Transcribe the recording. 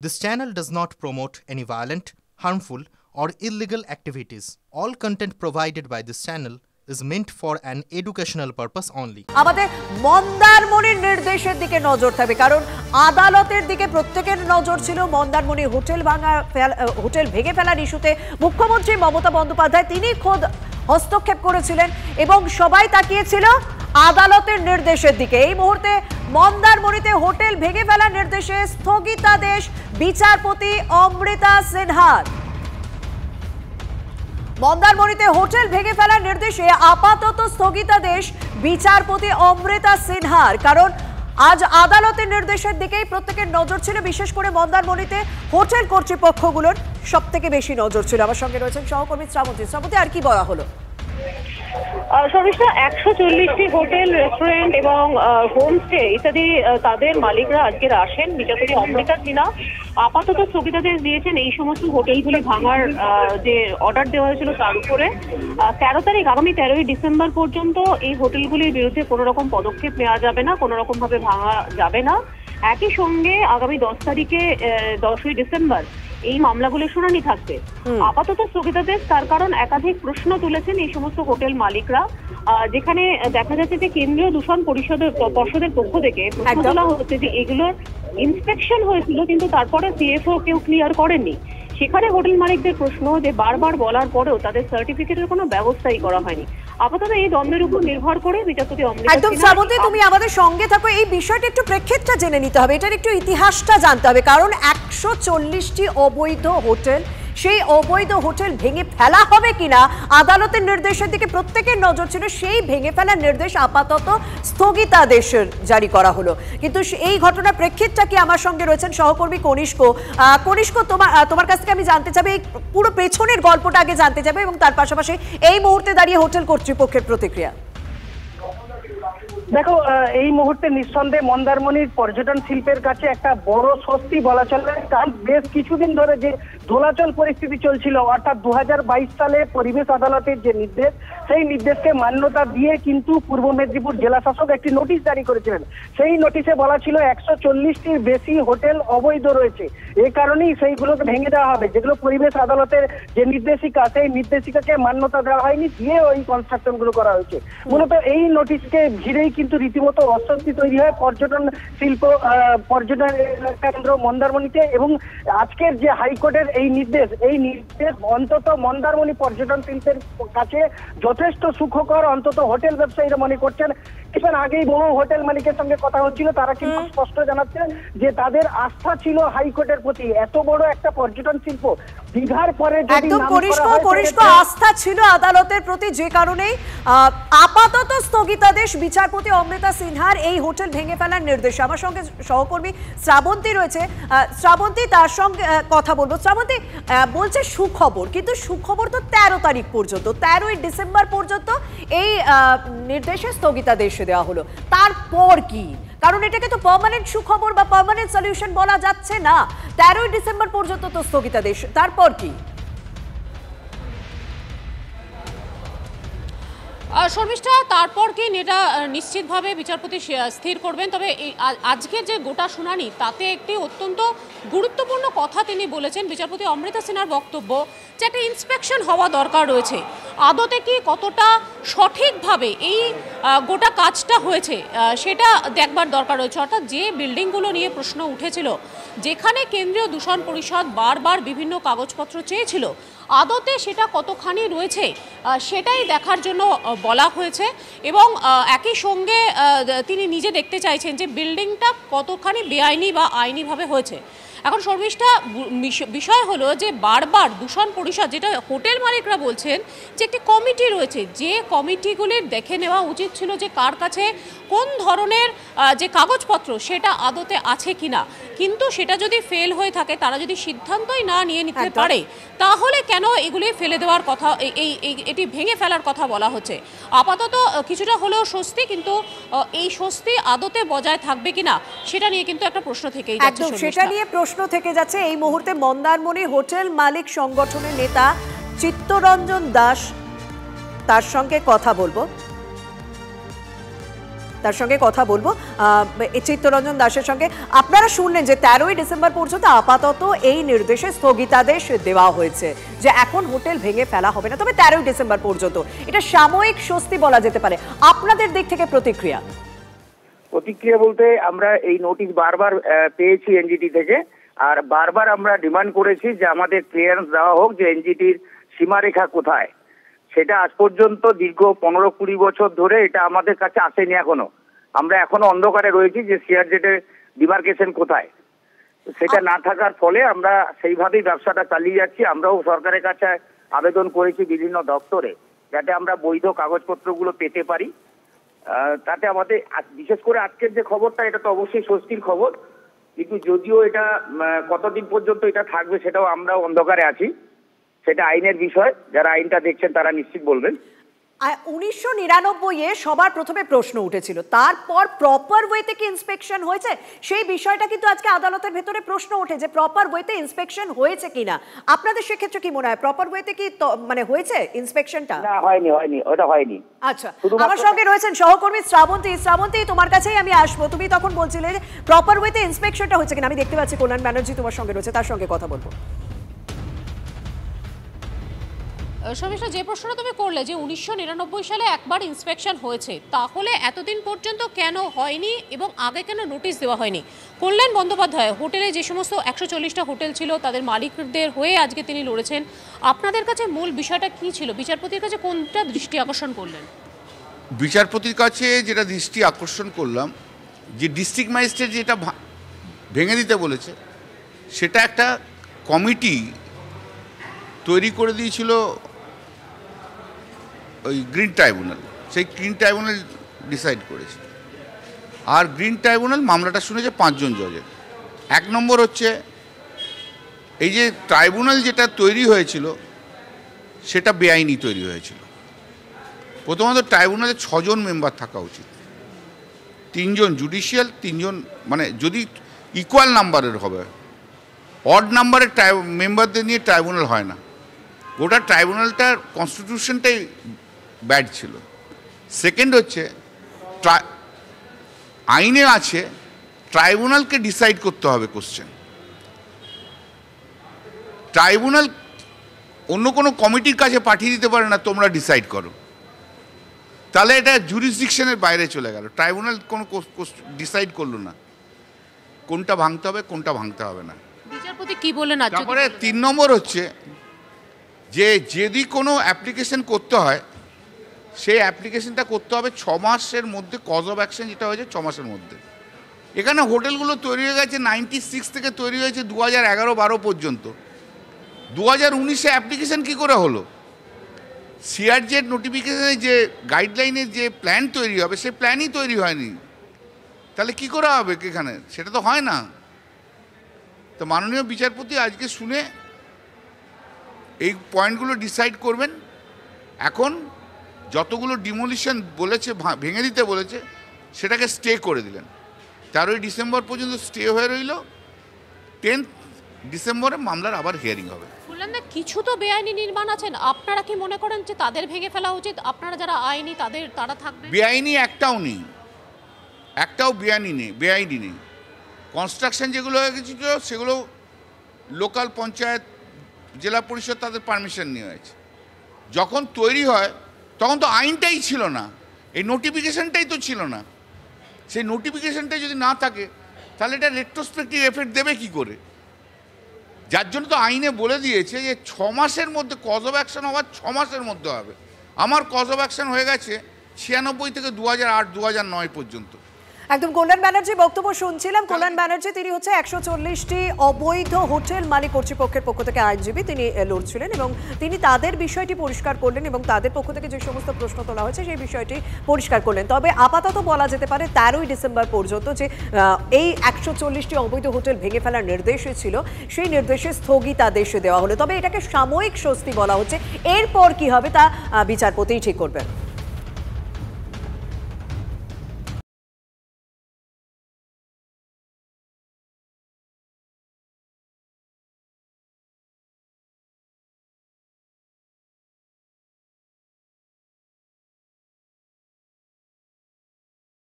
This channel does not promote any violent, harmful, or illegal activities. All content provided by this channel is meant for an educational purpose only. আমাদের মন্দারমণির নির্দেশের দিকে নজর থাকবে, কারণ আদালতের দিকে প্রত্যেকের নজর ছিল। মন্দারমণি হোটেল ভেঙে ফেলার ইস্যুতে মুখ্যমন্ত্রী মমতা বন্দ্যোপাধ্যায় তিনি খোদ হস্তক্ষেপ করেছিলেন এবং সবাই তাকিয়েছিল আদালতের নির্দেশের দিকে। এই মুহূর্তে মন্দারমণিতে হোটেল ভেঙে ফেলার নির্দেশে স্থগিতাদেশ বিচারপতি অমৃতা সিনহার। মন্দারমণিতে হোটেল ভেঙে ফেলার নির্দেশে আপাতত স্থগিতাদেশ বিচারপতি অমৃতা সিনহার, কারণ আজ আদালতের নির্দেশের দিকেই প্রত্যেকের নজর ছিল। বিশেষ করে মন্দারমণিতে হোটেল কর্তৃপক্ষগুলোর সবথেকে বেশি নজর ছিল। আমার সঙ্গে রয়েছেন সহকর্মী শ্রাবন্তী। শ্রাবন্তী, আর কি বলা হলো? সর্বশেষ 140টি হোটেল, রেস্টুরেন্ট এবং হোমস্টে ইত্যাদি তাদের মালিকরা আজকের আসেন। বিচারপতি অমৃতা সিনহা আপাতত স্থগিতাদেশ দিয়েছেন এই সমস্ত হোটেলগুলি ভাঙার যে অর্ডার দেওয়া হয়েছিল তার উপরে। 13 তারিখ আগামী 13ই ডিসেম্বর পর্যন্ত এই হোটেলগুলির বিরুদ্ধে কোনো রকম পদক্ষেপ নেওয়া যাবে না, কোনো রকম ভাবে ভাঙা যাবে না। একই সঙ্গে আগামী 10 তারিখে 10ই ডিসেম্বর এই মামলাগুলির শুনানি থাকবে। আপাতত স্থগিতাদেশ তার কারণ একাধিক প্রশ্ন তুলেছেন এই সমস্ত হোটেল মালিকরা, যেখানে দেখা যাচ্ছে যে কেন্দ্রীয় দূষণ পর্ষদের পক্ষ থেকে প্রশ্ন তোলা হচ্ছে যে এগুলোর ইন্সপেকশন হয়েছিল কিন্তু তারপরে সিএফও কেউ ক্লিয়ার করেননি। সেখানে হোটেল মালিকদের প্রশ্ন যে বারবার বলার পরেও তাদের সার্টিফিকেটের কোনো ব্যবস্থাই করা হয়নি। আপাতত এই দ্বন্দ্বের উপর নির্ভর করে বিচারপতি অমৃতা একদম শ্রাবন্তী, তুমি আমাদের সঙ্গে থাকো। এই বিষয়টা একটু প্রেক্ষিতটা জেনে নিতে হবে, এটার একটু ইতিহাসটা জানতে হবে, কারণ 140টি অবৈধ হোটেল, সেই অবৈধ হোটেল ভেঙে ফেলা হবে কিনা আদালতের নির্দেশের দিকে প্রত্যেকের নজর ছিল। সেই ভেঙে ফেলার নির্দেশ আপাতত স্থগিতাদেশ জারি করা হলো। কিন্তু এই ঘটনার প্রেক্ষিতটা কি? আমার সঙ্গে রয়েছেন সহকর্মী কনিষ্ক। কনিষ্ক, তোমার কাছ থেকে আমি জানতে চাইব এই পুরো পেছনের গল্পটা আগে জানতে চাইবো এবং তার পাশাপাশি এই মুহূর্তে দাঁড়িয়ে হোটেল কর্তৃপক্ষের প্রতিক্রিয়া। দেখো, এই মুহূর্তে নিঃসন্দেহে মন্দারমণির পর্যটন শিল্পের কাছে একটা বড় স্বস্তি বলা চলে। কারণ বেশ কিছুদিন ধরে যে দোলাচল পরিস্থিতি চলছিল, অর্থাৎ 2022 সালে পরিবেশ আদালতের যে নির্দেশ, সেই নির্দেশকে মান্যতা দিয়ে কিন্তু পূর্ব মেদিনীপুর জেলা শাসক একটি নোটিশ জারি করেছিলেন। সেই নোটিশে বলা ছিল 140টির বেশি হোটেল অবৈধ রয়েছে, এই কারণেই সেইগুলোকে ভেঙে দেওয়া হবে। যেগুলো পরিবেশ আদালতের যে নির্দেশিকা, সেই নির্দেশিকাকে মান্যতা দেওয়া হয়নি, দিয়ে ওই কনস্ট্রাকশন গুলো করা হয়েছে। মূলত এই নোটিশকে ঘিরেই কিন্তু রীতিমতো অস্বস্তি তৈরি হয় পর্যটন শিল্প, পর্যটন কেন্দ্র মন্দারমণিতে। এবং আজকের যে হাইকোর্টের এই নির্দেশ অন্তত মন্দারমণি পর্যটন শিল্পের কাছে যথেষ্ট সুখকর, অন্তত হোটেল ব্যবসায়ীরা মনে করছেন। কিছুক্ষণ আগেই বহু হোটেল মালিকের সঙ্গে কথা হচ্ছিল, তারা কিন্তু স্পষ্ট জানাচ্ছেন যে তাদের আস্থা ছিল হাইকোর্টের প্রতি। এত বড় একটা পর্যটন শিল্প দীঘার পরে একদম পরিষ্কার আস্থা ছিল আদালতের প্রতি, যে কারণেই আপাতত স্থগিতাদেশ বিচারপতি অমৃতা সিনহার এই হোটেল ভেঙে ফেলার নির্দেশ। আমার সঙ্গে সহকর্মী শ্রাবন্তী রয়েছে। শ্রাবন্তী, তার সঙ্গে কথা বলবো। শ্রাবন্তী বলছে সুখবর, কিন্তু সুখবর তো 13 তারিখ পর্যন্ত, 13ই ডিসেম্বর পর্যন্ত এই নির্দেশে স্থগিতাদেশ দেওয়া হলো। তারপর কি? কারণ এটাকে তো পার্মানেন্ট সুখবর বা পার্মানেন্ট সলিউশন বলা যাচ্ছে না। 13ই ডিসেম্বর পর্যন্ত তো স্থগিতাদেশ, তারপর কি? শর্মিষ্ঠা, তারপর কি এটা নিশ্চিতভাবে বিচারপতি স্থির করবেন। তবে আজকের যে গোটা শুনানি তাতে একটি অত্যন্ত গুরুত্বপূর্ণ কথা তিনি বলেছেন। বিচারপতি অমৃতা সিনহার বক্তব্য যে একটা ইন্সপেকশন হওয়া দরকার রয়েছে। আদতে কি কতটা সঠিকভাবে এই গোটা কাজটা হয়েছে সেটা দেখবার দরকার রয়েছে। অর্থাৎ যে বিল্ডিংগুলো নিয়ে প্রশ্ন উঠেছিল, যেখানে কেন্দ্রীয় দূষণ পরিষদ বারবার বিভিন্ন কাগজপত্র চেয়েছিল, আদতে সেটা কতখানি রয়েছে সেটাই দেখার জন্য বলা হয়েছে। এবং একই সঙ্গে তিনি নিজে দেখতে চাইছেন যে বিল্ডিংটা কতখানি বেআইনি বা আইনিভাবে হয়েছে। এখন শর্মিষ্ঠা, বিষয় হলো যে বারবার দূষণ পরিষদ, যেটা হোটেল মালিকরা বলছেন যে একটি কমিটি রয়েছে, যে কমিটিগুলির দেখে নেওয়া উচিত ছিল যে কার কাছে কোন ধরনের যে কাগজপত্র সেটা আদতে আছে কিনা। কিন্তু সেটা যদি ফেল হয়ে থাকে, তারা যদি সিদ্ধান্তই না নিয়ে নিতে পারে, তাহলে কেন এগুলি ফেলে দেওয়ার কথা, এটি ভেঙে ফেলার কথা বলা হচ্ছে। আপাতত কিছুটা হলেও স্বস্তি, কিন্তু এই স্বস্তি আদতে বজায় থাকবে কিনা সেটা নিয়ে কিন্তু একটা প্রশ্ন থেকেই যাচ্ছে। একদম সেটা নিয়ে প্রশ্ন থেকে যাচ্ছে। এই মুহূর্তে মন্দারমণি হোটেল মালিক সংগঠনের নেতা চিত্তরঞ্জন দাস, তার সঙ্গে কথা বলবো। তার সঙ্গে কথা বলবো, চিত্তরঞ্জন দাসের সঙ্গে। আপনারা শুনলেন যে 13ই ডিসেম্বর পর্যন্ত আপাতত এই নির্দেশে স্থগিতাদেশ দেওয়া হয়েছে যে এখন হোটেল ভেঙে ফেলা হবে না, তবে 13ই ডিসেম্বর পর্যন্ত। এটা সাময়িক স্বস্তি বলা যেতে পারে। আপনাদের দিক থেকে প্রতিক্রিয়া বলতে আমরা এই নোটিশ বারবার পেয়েছি এনজিটি থেকে, আর বারবার আমরা ডিমান্ড করেছি যে আমাদের ক্লিয়ারেন্স দেওয়া হোক যে এনজিটির সীমারেখা কোথায়। সেটা আজ পর্যন্ত দীর্ঘ 15-20 বছর ধরে এটা আমাদের কাছে আসেনি এখনো। আমরা এখনো অন্ধকারে রয়েছি যে সিআরজেডের ডিমার্কেশন কোথায়। সেটা না থাকার ফলে আমরা সেইভাবেই ব্যবসাটা চালিয়ে যাচ্ছি। আমরাও সরকারের কাছে আবেদন করেছি বিভিন্ন দপ্তরে যাতে আমরা বৈধ কাগজপত্রগুলো পেতে পারি। তাতে আমাদের বিশেষ করে আজকের যে খবরটা, এটা তো অবশ্যই স্বস্তির খবর, কিন্তু যদিও এটা কতদিন পর্যন্ত এটা থাকবে সেটাও আমরাও অন্ধকারে আছি। সেটা আইনের বিষয়, যারা আইনটা দেখছেন তারা নিশ্চিত বলবেন। 1999-এ সবার প্রথমে প্রশ্ন উঠেছিল, তারপর প্রপার ওয়েতে কি ইন্সপেকশন হয়েছে সেই বিষয়টা কিন্তু আজকে আদালতের ভেতরে প্রশ্ন ওঠে যে প্রপার ওয়েতে ইন্সপেকশন হয়েছে কিনা। আপনাদের সেক্ষেত্রে কি মনে হয়, প্রপার ওয়েতে কি মানে হয়েছে ইন্সপেকশনটা? না, হয়নি, ওটা হয়নি। আচ্ছা, আমার সঙ্গে রয়েছেন সহকর্মী শ্রাবন্তী। শ্রাবন্তী, তোমার কাছেই আমি আসবো। তুমি তখন বলছিলে যে প্রপার ওয়েতে ইন্সপেকশনটা হয়েছে কিনা। আমি দেখতে পাচ্ছি কল্যাণ ব্যানার্জি তোমার সঙ্গে রয়েছে, তার সঙ্গে কথা বলবো। শর্মিষ্ঠা, যে প্রশ্নটা তুমি করলে যে 1999 সালে একবার ইন্সপেকশন হয়েছে, তাহলে এতদিন পর্যন্ত কেন হয়নি এবং আগে কেন নোটিশ দেওয়া হয়নি? কল্যাণ বন্দ্যোপাধ্যায় হোটেলে যে সমস্ত 140টা হোটেল ছিল তাদের মালিকদের হয়ে আজকে তিনি লড়েছেন। আপনাদের কাছে মূল বিষয়টা কি ছিল? বিচারপতির কাছে কোনটা দৃষ্টি আকর্ষণ করলেন? বিচারপতির কাছে যেটা দৃষ্টি আকর্ষণ করলাম, যে ডিস্ট্রিক্ট ম্যাজিস্ট্রেট যেটা ভেঙে দিতে বলেছে, সেটা একটা কমিটি তৈরি করে দিয়েছিল ওই গ্রিন ট্রাইব্যুনাল। সেই গ্রিন ট্রাইব্যুনাল ডিসাইড করেছে, আর গ্রিন ট্রাইব্যুনাল মামলাটা শুনেছে 5 জন জজের। 1 নম্বর হচ্ছে এই যে ট্রাইব্যুনাল যেটা তৈরি হয়েছিল সেটা বেআইনি তৈরি হয়েছিল। প্রথমত ট্রাইব্যুনালে 6 জন মেম্বার থাকা উচিত, 3 জন জুডিশিয়াল, 3 জন মানে যদি ইকুয়াল নাম্বারের হবে, অড নাম্বারের মেম্বারদের নিয়ে ট্রাইব্যুনাল হয় না। গোটা ট্রাইব্যুনালটার কনস্টিটিউশনটাই ব্যাড ছিল। সেকেন্ড হচ্ছে আইনে আছে ট্রাইব্যুনালকে ডিসাইড করতে হবে কোশ্চেন। ট্রাইব্যুনাল অন্য কোনো কমিটির কাছে পাঠিয়ে দিতে পারে না তোমরা ডিসাইড করো, তাহলে এটা জুরিসডিকশনের বাইরে চলে গেল। ট্রাইব্যুনাল কোনো ডিসাইড করলো না কোনটা ভাঙতে হবে কোনটা ভাঙতে হবে না। বিচারপতি কি বললেন? তারপরে 3 নম্বর হচ্ছে যে যদি কোনো অ্যাপ্লিকেশন করতে হয়, সেই অ্যাপ্লিকেশনটা করতে হবে 6 মাসের মধ্যে। কজ অফ অ্যাকশন যেটা হয়েছে 6 মাসের মধ্যে। এখানে হোটেলগুলো তৈরি হয়ে গেছে 96 থেকে তৈরি হয়েছে 2011-12 পর্যন্ত। 2019-এ অ্যাপ্লিকেশন কী করে হলো? সিআরজেড নোটিফিকেশনে যে গাইডলাইনের যে প্ল্যান তৈরি হবে সেই প্ল্যানই তৈরি হয়নি, তাহলে কি করে হবে এখানে? সেটা তো হয় না। তো মাননীয় বিচারপতি আজকে শুনে এই পয়েন্টগুলো ডিসাইড করবেন। এখন যতগুলো ডিমোলিশন বলেছে, ভেঙে দিতে বলেছে, সেটাকে স্টে করে দিলেন। 13ই ডিসেম্বর পর্যন্ত স্টে হয়ে রইল। 10th ডিসেম্বরে মামলার আবার হিয়ারিং হবে। বললেন না কিছু তো বেআইনি নির্মাণ আছেন, আপনারা কি মনে করেন যে তাদের ভেঙে ফেলা উচিত? আপনারা যারা আইনি তারা থাকবে? বেআইনি একটাও নেই, একটাও বেআইনি নেই। কনস্ট্রাকশন যেগুলো হয়ে গেছিল সেগুলো লোকাল পঞ্চায়েত, জেলা পরিষদ তাদের পারমিশন নিয়ে হয়েছে। যখন তৈরি হয় তখন তো আইনটাই ছিল না, এই নোটিফিকেশনটাই তো ছিল না। সেই নোটিফিকেশনটাই যদি না থাকে তাহলে এটা রেট্রোস্পেক্টিভ এফেক্ট দেবে কি করে? যার জন্য তো আইনে বলে দিয়েছে যে 6 মাসের মধ্যে কজ অফ অ্যাকশন হওয়ার 6 মাসের মধ্যে হবে। আমার কজ অফ অ্যাকশন হয়ে গেছে 96 থেকে 2008-2009 পর্যন্ত। একদম কল্যাণ ব্যানার্জি বক্তব্য শুনছিলাম। কল্যাণ ব্যানার্জি তিনি হচ্ছে 140টি অবৈধ হোটেল মালিক কর্তৃপক্ষের পক্ষ থেকে আইনজীবী, তিনি লড়ছিলেন এবং তিনি তাদের বিষয়টি পরিষ্কার করলেন এবং তাদের পক্ষ থেকে যে সমস্ত প্রশ্ন তোলা হয়েছে সেই বিষয়টি পরিষ্কার করলেন। তবে আপাতত বলা যেতে পারে 13ই ডিসেম্বর পর্যন্ত যে এই 140টি অবৈধ হোটেল ভেঙে ফেলার নির্দেশ ছিল, সেই নির্দেশে স্থগিতাদেশ দেওয়া হলো। তবে এটাকে সাময়িক স্বস্তি বলা হচ্ছে। এরপর কি হবে তা বিচারপতিই ঠিক করবেন।